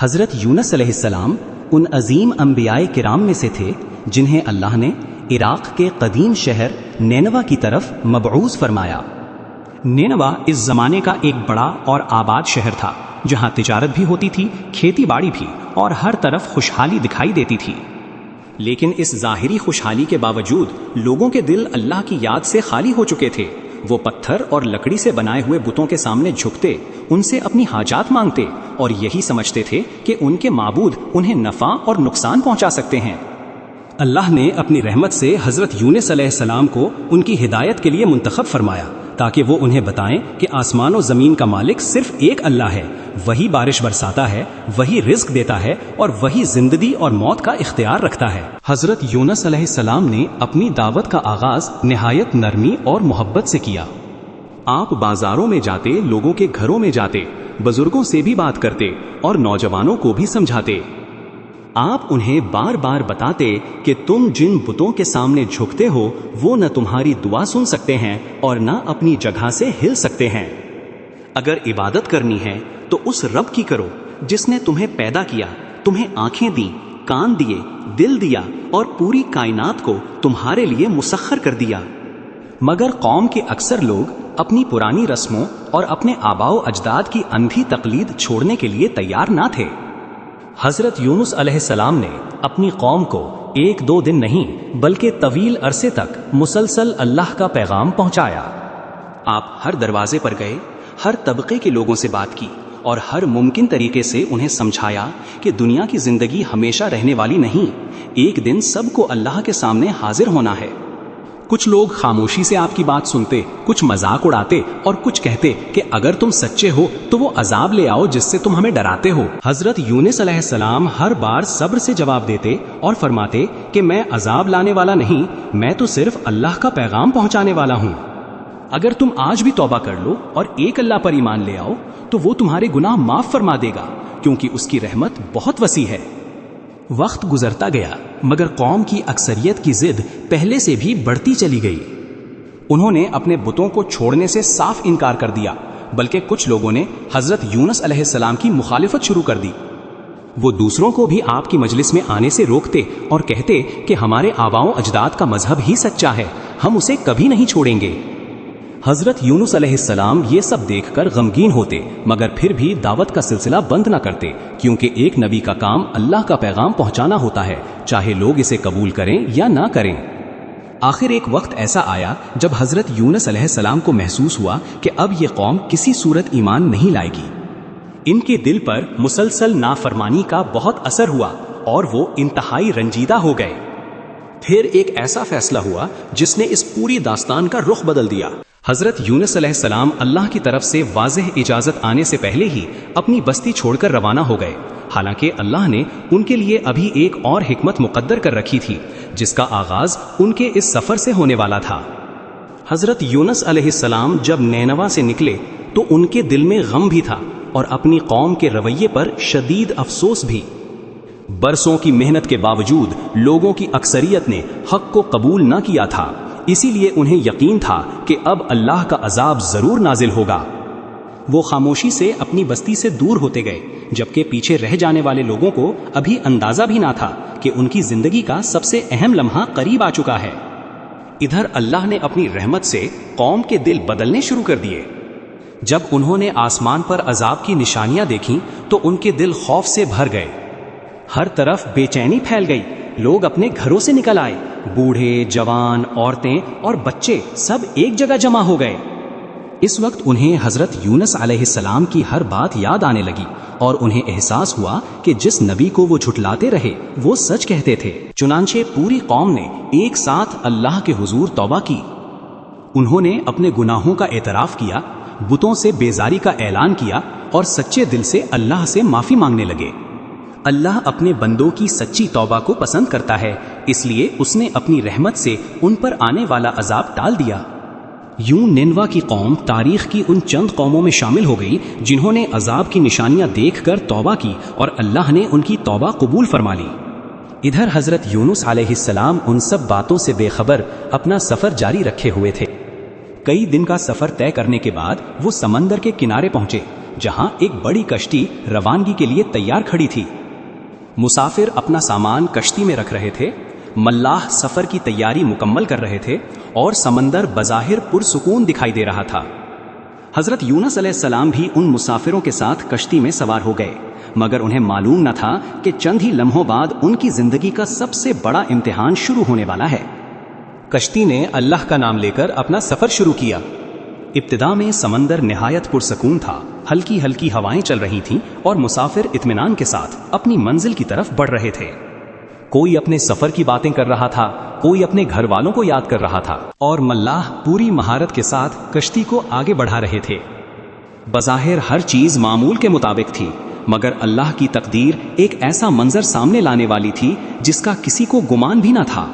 حضرت یونس علیہ السلام ان عظیم انبیاء کرام میں سے تھے جنہیں اللہ نے عراق کے قدیم شہر نینوا کی طرف مبعوث فرمایا۔ نینوا اس زمانے کا ایک بڑا اور آباد شہر تھا جہاں تجارت بھی ہوتی تھی، کھیتی باڑی بھی، اور ہر طرف خوشحالی دکھائی دیتی تھی۔ لیکن اس ظاہری خوشحالی کے باوجود لوگوں کے دل اللہ کی یاد سے خالی ہو چکے تھے۔ وہ پتھر اور لکڑی سے بنائے ہوئے بتوں کے سامنے جھکتے، ان سے اپنی حاجات مانگتے اور یہی سمجھتے تھے کہ ان کے معبود انہیں نفع اور نقصان پہنچا سکتے ہیں۔ اللہ نے اپنی رحمت سے حضرت یونس علیہ السلام کو ان کی ہدایت کے لیے منتخب فرمایا تاکہ وہ انہیں بتائیں کہ آسمان و زمین کا مالک صرف ایک اللہ ہے، وہی بارش برساتا ہے، وہی رزق دیتا ہے اور وہی زندگی اور موت کا اختیار رکھتا ہے۔ حضرت یونس علیہ السلام نے اپنی دعوت کا آغاز نہایت نرمی اور محبت سے کیا۔ آپ بازاروں میں جاتے، لوگوں کے گھروں میں جاتے، بزرگوں سے بھی بات کرتے اور نوجوانوں کو بھی سمجھاتے۔ آپ انہیں بار بار بتاتے کہ تم جن بتوں کے سامنے جھکتے ہو وہ نہ تمہاری دعا سن سکتے ہیں اور نہ اپنی جگہ سے ہل سکتے ہیں۔ اگر عبادت کرنی ہے تو اس رب کی کرو جس نے تمہیں پیدا کیا، تمہیں آنکھیں دیں، کان دیے، دل دیا اور پوری کائنات کو تمہارے لیے مسخر کر دیا۔ مگر قوم کے اکثر لوگ اپنی پرانی رسموں اور اپنے آباء و اجداد کی اندھی تقلید چھوڑنے کے لیے تیار نہ تھے۔ حضرت یونس علیہ السلام نے اپنی قوم کو ایک دو دن نہیں بلکہ طویل عرصے تک مسلسل اللہ کا پیغام پہنچایا۔ آپ ہر دروازے پر گئے، ہر طبقے کے لوگوں سے بات کی اور ہر ممکن طریقے سے انہیں سمجھایا کہ دنیا کی زندگی ہمیشہ رہنے والی نہیں، ایک دن سب کو اللہ کے سامنے حاضر ہونا ہے۔ کچھ لوگ خاموشی سے آپ کی بات سنتے، کچھ مذاق اڑاتے اور کچھ کہتے کہ اگر تم سچے ہو تو وہ عذاب لے آؤ جس سے تم ہمیں ڈراتے ہو۔ حضرت یونس علیہ السلام ہر بار صبر سے جواب دیتے اور فرماتے کہ میں عذاب لانے والا نہیں، میں تو صرف اللہ کا پیغام پہنچانے والا ہوں۔ اگر تم آج بھی توبہ کر لو اور ایک اللہ پر ایمان لے آؤ تو وہ تمہارے گناہ معاف فرما دے گا، کیونکہ اس کی رحمت بہت وسیع ہے۔ وقت گزرتا گیا مگر قوم کی اکثریت کی ضد پہلے سے بھی بڑھتی چلی گئی۔ انہوں نے اپنے بتوں کو چھوڑنے سے صاف انکار کر دیا، بلکہ کچھ لوگوں نے حضرت یونس علیہ السلام کی مخالفت شروع کر دی۔ وہ دوسروں کو بھی آپ کی مجلس میں آنے سے روکتے اور کہتے کہ ہمارے آباء و اجداد کا مذہب ہی سچا ہے، ہم اسے کبھی نہیں چھوڑیں گے۔ حضرت یونس علیہ السلام یہ سب دیکھ کر غمگین ہوتے مگر پھر بھی دعوت کا سلسلہ بند نہ کرتے، کیونکہ ایک نبی کا کام اللہ کا پیغام پہنچانا ہوتا ہے، چاہے لوگ اسے قبول کریں یا نہ کریں۔ آخر ایک وقت ایسا آیا جب حضرت یونس علیہ السلام کو محسوس ہوا کہ اب یہ قوم کسی صورت ایمان نہیں لائے گی۔ ان کے دل پر مسلسل نافرمانی کا بہت اثر ہوا اور وہ انتہائی رنجیدہ ہو گئے۔ پھر ایک ایسا فیصلہ ہوا جس نے اس پوری داستان کا رخ بدل دیا۔ حضرت یونس علیہ السلام اللہ کی طرف سے واضح اجازت آنے سے پہلے ہی اپنی بستی چھوڑ کر روانہ ہو گئے، حالانکہ اللہ نے ان کے لیے ابھی ایک اور حکمت مقدر کر رکھی تھی جس کا آغاز ان کے اس سفر سے ہونے والا تھا۔ حضرت یونس علیہ السلام جب نینوا سے نکلے تو ان کے دل میں غم بھی تھا اور اپنی قوم کے رویے پر شدید افسوس بھی۔ برسوں کی محنت کے باوجود لوگوں کی اکثریت نے حق کو قبول نہ کیا تھا، اسی لیے انہیں یقین تھا کہ اب اللہ کا عذاب ضرور نازل ہوگا۔ وہ خاموشی سے اپنی بستی سے دور ہوتے گئے، جبکہ پیچھے رہ جانے والے لوگوں کو ابھی اندازہ بھی نہ تھا کہ ان کی زندگی کا سب سے اہم لمحہ قریب آ چکا ہے۔ ادھر اللہ نے اپنی رحمت سے قوم کے دل بدلنے شروع کر دیے۔ جب انہوں نے آسمان پر عذاب کی نشانیاں دیکھیں تو ان کے دل خوف سے بھر گئے۔ ہر طرف بے چینی پھیل گئی، لوگ اپنے گھروں سے نکل آئے، بوڑھے، جوان، عورتیں اور بچے سب ایک جگہ جمع ہو گئے۔ اس وقت انہیں حضرت یونس علیہ السلام کی ہر بات یاد آنے لگی اور انہیں احساس ہوا کہ جس نبی کو وہ جھٹلاتے رہے وہ سچ کہتے تھے۔ چنانچہ پوری قوم نے ایک ساتھ اللہ کے حضور توبہ کی۔ انہوں نے اپنے گناہوں کا اعتراف کیا، بتوں سے بیزاری کا اعلان کیا اور سچے دل سے اللہ سے معافی مانگنے لگے۔ اللہ اپنے بندوں کی سچی توبہ کو پسند کرتا ہے، اس لیے اس نے اپنی رحمت سے ان پر آنے والا عذاب ٹال دیا۔ یوں نینوا کی قوم تاریخ کی ان چند قوموں میں شامل ہو گئی جنہوں نے عذاب کی نشانیاں دیکھ کر توبہ کی اور اللہ نے ان کی توبہ قبول فرما لی۔ ادھر حضرت یونس علیہ السلام ان سب باتوں سے بے خبر اپنا سفر جاری رکھے ہوئے تھے۔ کئی دن کا سفر طے کرنے کے بعد وہ سمندر کے کنارے پہنچے جہاں ایک بڑی کشتی روانگی کے لیے تیار کھڑی تھی۔ مسافر اپنا سامان کشتی میں رکھ رہے تھے، ملاح سفر کی تیاری مکمل کر رہے تھے اور سمندر بظاہر پرسکون دکھائی دے رہا تھا۔ حضرت یونس علیہ السلام بھی ان مسافروں کے ساتھ کشتی میں سوار ہو گئے، مگر انہیں معلوم نہ تھا کہ چند ہی لمحوں بعد ان کی زندگی کا سب سے بڑا امتحان شروع ہونے والا ہے۔ کشتی نے اللہ کا نام لے کر اپنا سفر شروع کیا۔ ابتدا میں سمندر نہایت پرسکون تھا، ہلکی ہلکی ہوائیں چل رہی تھیں اور مسافر اطمینان کے ساتھ اپنی منزل کی طرف بڑھ رہے تھے۔ کوئی اپنے سفر کی باتیں کر رہا تھا، کوئی اپنے گھر والوں کو یاد کر رہا تھا، اور ملاح پوری مہارت کے ساتھ کشتی کو آگے بڑھا رہے تھے۔ بظاہر ہر چیز معمول کے مطابق تھی، مگر اللہ کی تقدیر ایک ایسا منظر سامنے لانے والی تھی جس کا کسی کو گمان بھی نہ تھا۔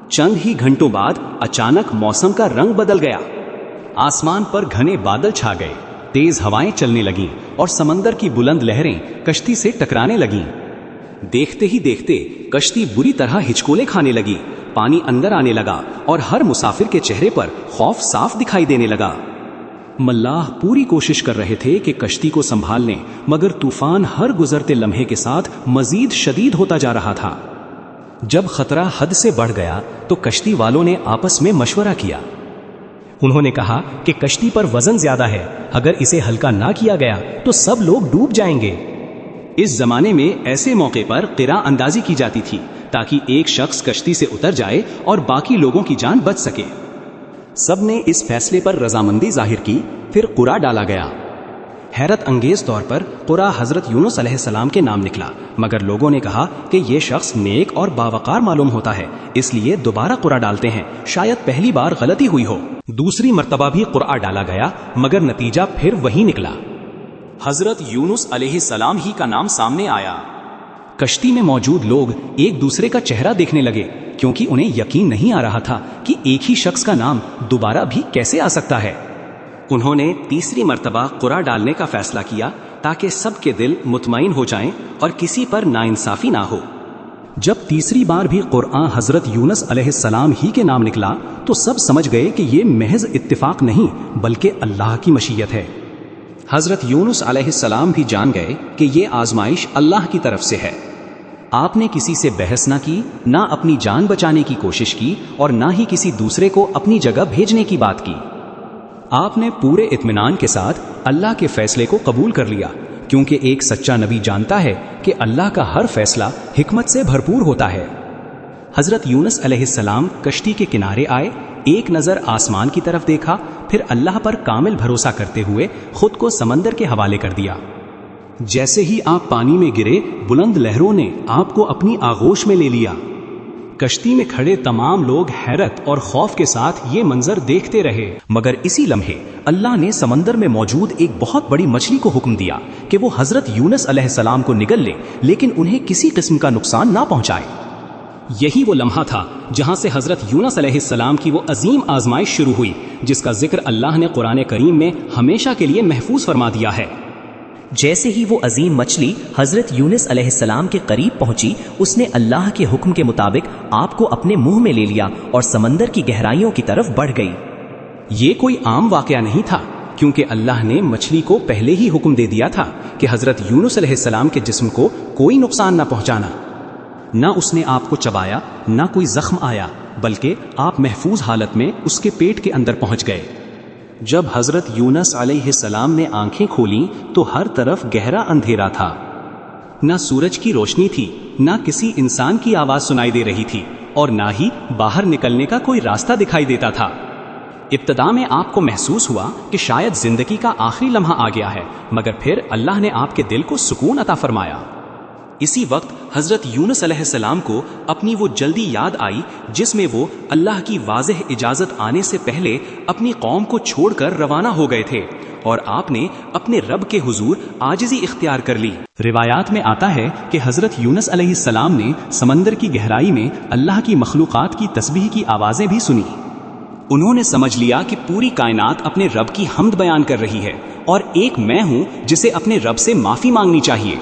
چند ہی گھنٹوں بعد اچانک موسم کا رنگ بدل گیا۔ آسمان پر گھنے بادل چھا گئے، تیز ہوائیں چلنے لگیں اور سمندر کی بلند لہریں کشتی سے ٹکرانے لگیں۔ دیکھتے ہی دیکھتے کشتی بری طرح ہچکولے کھانے لگی، پانی اندر آنے لگا اور ہر مسافر کے چہرے پر خوف صاف دکھائی دینے لگا۔ ملاح پوری کوشش کر رہے تھے کہ کشتی کو سنبھال لیں، مگر طوفان ہر گزرتے لمحے کے ساتھ مزید شدید ہوتا جا رہا تھا۔ جب خطرہ حد سے بڑھ گیا تو کشتی والوں نے آپس میں مشورہ کیا۔ انہوں نے کہا کہ کشتی پر وزن زیادہ ہے، اگر اسے ہلکا نہ کیا گیا تو سب لوگ ڈوب جائیں گے۔ اس زمانے میں ایسے موقع پر قرع اندازی کی جاتی تھی تاکہ ایک شخص کشتی سے اتر جائے اور باقی لوگوں کی جان بچ سکے۔ سب نے اس فیصلے پر رضامندی ظاہر کی، پھر قرعہ ڈالا گیا۔ حیرت انگیز طور پر قرعہ حضرت یونس علیہ السلام کے نام نکلا، مگر لوگوں نے کہا کہ یہ شخص نیک اور باوقار معلوم ہوتا ہے، اس لیے دوبارہ قرعہ ڈالتے ہیں، شاید پہلی بار غلطی ہوئی ہو۔ دوسری مرتبہ بھی قرعہ ڈالا گیا، مگر نتیجہ پھر وہی نکلا۔ حضرت یونس علیہ السلام ہی کا نام سامنے آیا۔ کشتی میں موجود لوگ ایک دوسرے کا چہرہ دیکھنے لگے، کیونکہ انہیں یقین نہیں آ رہا تھا کہ ایک ہی شخص کا نام دوبارہ بھی کیسے آ سکتا ہے۔ انہوں نے تیسری مرتبہ قرعہ ڈالنے کا فیصلہ کیا تاکہ سب کے دل مطمئن ہو جائیں اور کسی پر ناانصافی نہ ہو۔ جب تیسری بار بھی قرعہ حضرت یونس علیہ السلام ہی کے نام نکلا تو سب سمجھ گئے کہ یہ محض اتفاق نہیں بلکہ اللہ کی مشیت ہے۔ حضرت یونس علیہ السلام بھی جان گئے کہ یہ آزمائش اللہ کی طرف سے ہے۔ آپ نے کسی سے بحث نہ کی، نہ اپنی جان بچانے کی کوشش کی اور نہ ہی کسی دوسرے کو اپنی جگہ بھیجنے کی بات کی۔ آپ نے پورے اطمینان کے ساتھ اللہ کے فیصلے کو قبول کر لیا، کیونکہ ایک سچا نبی جانتا ہے کہ اللہ کا ہر فیصلہ حکمت سے بھرپور ہوتا ہے۔ حضرت یونس علیہ السلام کشتی کے کنارے آئے، ایک نظر آسمان کی طرف دیکھا، پھر اللہ پر کامل بھروسہ کرتے ہوئے خود کو سمندر کے حوالے کر دیا۔ جیسے ہی آپ پانی میں گرے، بلند لہروں نے آپ کو اپنی آغوش میں لے لیا۔ کشتی میں کھڑے تمام لوگ حیرت اور خوف کے ساتھ یہ منظر دیکھتے رہے، مگر اسی لمحے اللہ نے سمندر میں موجود ایک بہت بڑی مچھلی کو حکم دیا کہ وہ حضرت یونس علیہ السلام کو نگل لے، لیکن انہیں کسی قسم کا نقصان نہ پہنچائے۔ یہی وہ لمحہ تھا جہاں سے حضرت یونس علیہ السلام کی وہ عظیم آزمائش شروع ہوئی جس کا ذکر اللہ نے قرآن کریم میں ہمیشہ کے لیے محفوظ فرما دیا ہے۔ جیسے ہی وہ عظیم مچھلی حضرت یونس علیہ السلام کے قریب پہنچی، اس نے اللہ کے حکم کے مطابق آپ کو اپنے منہ میں لے لیا اور سمندر کی گہرائیوں کی طرف بڑھ گئی۔ یہ کوئی عام واقعہ نہیں تھا، کیونکہ اللہ نے مچھلی کو پہلے ہی حکم دے دیا تھا کہ حضرت یونس علیہ السلام کے جسم کو کوئی نقصان نہ پہنچانا۔ نہ اس نے آپ کو چبایا، نہ کوئی زخم آیا، بلکہ آپ محفوظ حالت میں اس کے پیٹ کے اندر پہنچ گئے۔ جب حضرت یونس علیہ السلام نے آنکھیں کھولیں تو ہر طرف گہرا اندھیرا تھا۔ نہ سورج کی روشنی تھی، نہ کسی انسان کی آواز سنائی دے رہی تھی، اور نہ ہی باہر نکلنے کا کوئی راستہ دکھائی دیتا تھا۔ ابتدا میں آپ کو محسوس ہوا کہ شاید زندگی کا آخری لمحہ آ گیا ہے، مگر پھر اللہ نے آپ کے دل کو سکون عطا فرمایا۔ اسی وقت حضرت یونس علیہ السلام کو اپنی وہ جلدی یاد آئی جس میں وہ اللہ کی واضح اجازت آنے سے پہلے اپنی قوم کو چھوڑ کر روانہ ہو گئے تھے، اور آپ نے اپنے رب کے حضور عاجزی اختیار کر لی۔ روایات میں آتا ہے کہ حضرت یونس علیہ السلام نے سمندر کی گہرائی میں اللہ کی مخلوقات کی تسبیح کی آوازیں بھی سنی۔ انہوں نے سمجھ لیا کہ پوری کائنات اپنے رب کی حمد بیان کر رہی ہے، اور ایک میں ہوں جسے اپنے رب سے معافی مانگنی چاہیے۔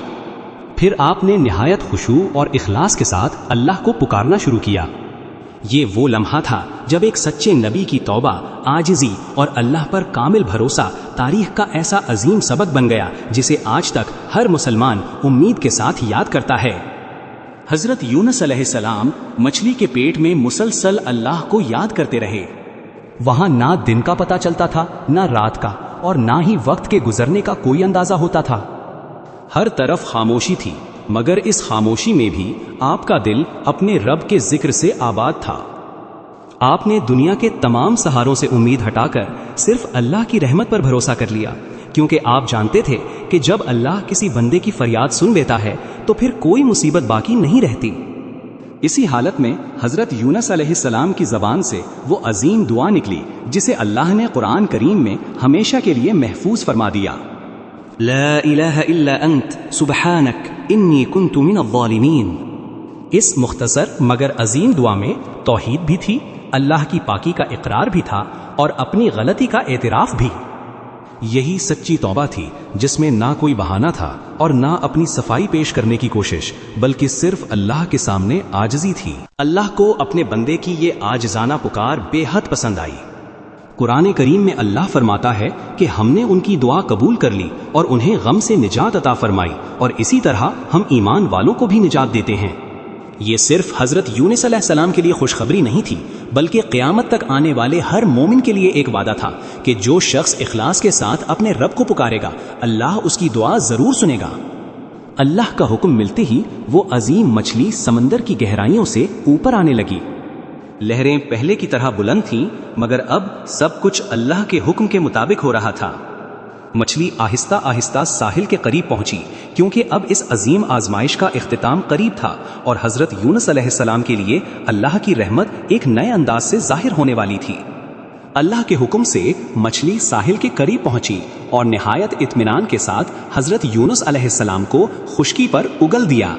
پھر آپ نے نہایت خشوع اور اخلاص کے ساتھ اللہ کو پکارنا شروع کیا۔ یہ وہ لمحہ تھا جب ایک سچے نبی کی توبہ، عاجزی اور اللہ پر کامل بھروسہ تاریخ کا ایسا عظیم سبق بن گیا جسے آج تک ہر مسلمان امید کے ساتھ یاد کرتا ہے۔ حضرت یونس علیہ السلام مچھلی کے پیٹ میں مسلسل اللہ کو یاد کرتے رہے۔ وہاں نہ دن کا پتہ چلتا تھا، نہ رات کا، اور نہ ہی وقت کے گزرنے کا کوئی اندازہ ہوتا تھا۔ ہر طرف خاموشی تھی، مگر اس خاموشی میں بھی آپ کا دل اپنے رب کے ذکر سے آباد تھا۔ آپ نے دنیا کے تمام سہاروں سے امید ہٹا کر صرف اللہ کی رحمت پر بھروسہ کر لیا، کیونکہ آپ جانتے تھے کہ جب اللہ کسی بندے کی فریاد سن لیتا ہے تو پھر کوئی مصیبت باقی نہیں رہتی۔ اسی حالت میں حضرت یونس علیہ السلام کی زبان سے وہ عظیم دعا نکلی جسے اللہ نے قرآن کریم میں ہمیشہ کے لیے محفوظ فرما دیا۔ لا الہ الا انت سبحانک انی کنت من الظالمین۔ اس مختصر مگر عظیم دعا میں توحید بھی تھی، اللہ کی پاکی کا اقرار بھی تھا، اور اپنی غلطی کا اعتراف بھی۔ یہی سچی توبہ تھی جس میں نہ کوئی بہانہ تھا اور نہ اپنی صفائی پیش کرنے کی کوشش، بلکہ صرف اللہ کے سامنے عاجزی تھی۔ اللہ کو اپنے بندے کی یہ عاجزانہ پکار بے حد پسند آئی۔ قرآن کریم میں اللہ فرماتا ہے کہ ہم نے ان کی دعا قبول کر لی اور انہیں غم سے نجات عطا فرمائی، اور اسی طرح ہم ایمان والوں کو بھی نجات دیتے ہیں۔ یہ صرف حضرت یونس علیہ السلام کے لیے خوشخبری نہیں تھی، بلکہ قیامت تک آنے والے ہر مومن کے لیے ایک وعدہ تھا کہ جو شخص اخلاص کے ساتھ اپنے رب کو پکارے گا، اللہ اس کی دعا ضرور سنے گا۔ اللہ کا حکم ملتے ہی وہ عظیم مچھلی سمندر کی گہرائیوں سے اوپر آنے لگی۔ لہریں پہلے کی طرح بلند تھیں، مگر اب سب کچھ اللہ کے حکم کے مطابق ہو رہا تھا۔ مچھلی آہستہ آہستہ ساحل کے قریب پہنچی، کیونکہ اب اس عظیم آزمائش کا اختتام قریب تھا اور حضرت یونس علیہ السلام کے لیے اللہ کی رحمت ایک نئے انداز سے ظاہر ہونے والی تھی۔ اللہ کے حکم سے مچھلی ساحل کے قریب پہنچی اور نہایت اطمینان کے ساتھ حضرت یونس علیہ السلام کو خشکی پر اگل دیا۔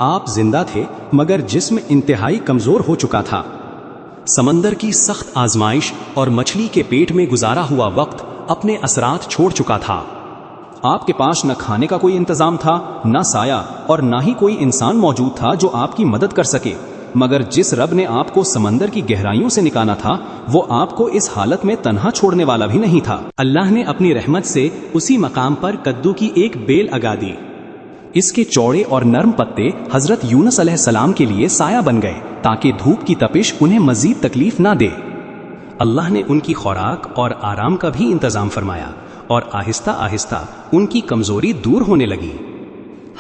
آپ زندہ تھے، مگر جسم انتہائی کمزور ہو چکا تھا۔ سمندر کی سخت آزمائش اور مچھلی کے پیٹ میں گزارا ہوا وقت اپنے اثرات چھوڑ چکا تھا۔ آپ کے پاس نہ کھانے کا کوئی انتظام تھا، نہ سایہ، اور نہ ہی کوئی انسان موجود تھا جو آپ کی مدد کر سکے۔ مگر جس رب نے آپ کو سمندر کی گہرائیوں سے نکالا تھا، وہ آپ کو اس حالت میں تنہا چھوڑنے والا بھی نہیں تھا۔ اللہ نے اپنی رحمت سے اسی مقام پر کدو کی ایک بیل اگا دی۔ اس کے چوڑے اور نرم پتے حضرت یونس علیہ السلام کے لیے سایہ بن گئے تاکہ دھوپ کی تپش انہیں مزید تکلیف نہ دے۔ اللہ نے ان کی خوراک اور آرام کا بھی انتظام فرمایا، اور آہستہ آہستہ ان کی کمزوری دور ہونے لگی۔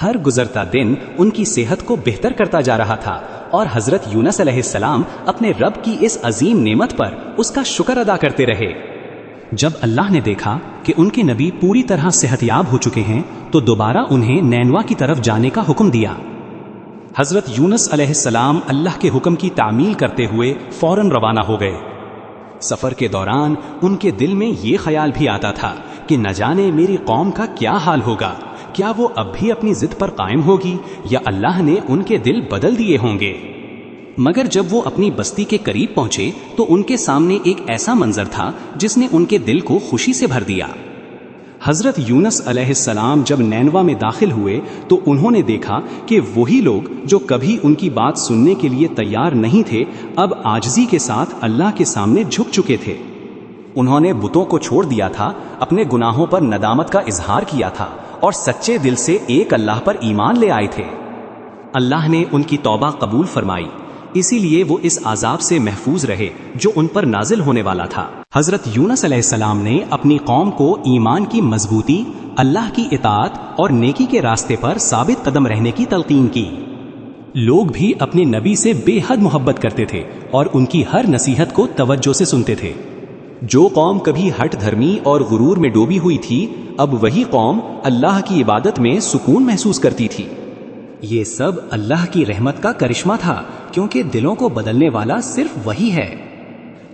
ہر گزرتا دن ان کی صحت کو بہتر کرتا جا رہا تھا، اور حضرت یونس علیہ السلام اپنے رب کی اس عظیم نعمت پر اس کا شکر ادا کرتے رہے۔ جب اللہ نے دیکھا کہ ان کے نبی پوری طرح صحت یاب ہو چکے ہیں تو دوبارہ انہیں نینوا کی طرف جانے کا حکم دیا۔ حضرت یونس علیہ السلام اللہ کے حکم کی تعمیل کرتے ہوئے فوراً روانہ ہو گئے۔ سفر کے دوران ان کے دل میں یہ خیال بھی آتا تھا کہ نہ جانے میری قوم کا کیا حال ہوگا، کیا وہ اب بھی اپنی ضد پر قائم ہوگی یا اللہ نے ان کے دل بدل دیے ہوں گے۔ مگر جب وہ اپنی بستی کے قریب پہنچے تو ان کے سامنے ایک ایسا منظر تھا جس نے ان کے دل کو خوشی سے بھر دیا۔ حضرت یونس علیہ السلام جب نینوا میں داخل ہوئے تو انہوں نے دیکھا کہ وہی لوگ جو کبھی ان کی بات سننے کے لیے تیار نہیں تھے، اب عاجزی کے ساتھ اللہ کے سامنے جھک چکے تھے۔ انہوں نے بتوں کو چھوڑ دیا تھا، اپنے گناہوں پر ندامت کا اظہار کیا تھا، اور سچے دل سے ایک اللہ پر ایمان لے آئے تھے۔ اللہ نے ان کی توبہ قبول فرمائی، اسی لیے وہ اس عذاب سے محفوظ رہے جو ان پر نازل ہونے والا تھا۔ حضرت یونس علیہ السلام نے اپنی قوم کو ایمان کی مضبوطی، اللہ کی اطاعت اور نیکی کے راستے پر ثابت قدم رہنے کی تلقین کی۔ لوگ بھی اپنے نبی سے بے حد محبت کرتے تھے اور ان کی ہر نصیحت کو توجہ سے سنتے تھے۔ جو قوم کبھی ہٹ دھرمی اور غرور میں ڈوبی ہوئی تھی، اب وہی قوم اللہ کی عبادت میں سکون محسوس کرتی تھی۔ یہ سب اللہ کی رحمت کا کرشمہ تھا، کیونکہ دلوں کو بدلنے والا صرف وہی ہے۔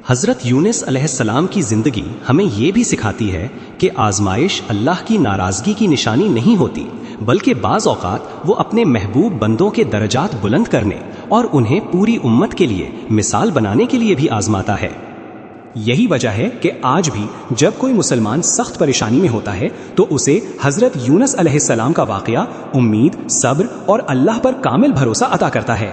حضرت یونس علیہ السلام کی زندگی ہمیں یہ بھی سکھاتی ہے کہ آزمائش اللہ کی ناراضگی کی نشانی نہیں ہوتی، بلکہ بعض اوقات وہ اپنے محبوب بندوں کے درجات بلند کرنے اور انہیں پوری امت کے لیے مثال بنانے کے لیے بھی آزماتا ہے۔ یہی وجہ ہے کہ آج بھی جب کوئی مسلمان سخت پریشانی میں ہوتا ہے تو اسے حضرت یونس علیہ السلام کا واقعہ امید، صبر اور اللہ پر کامل بھروسہ عطا کرتا ہے۔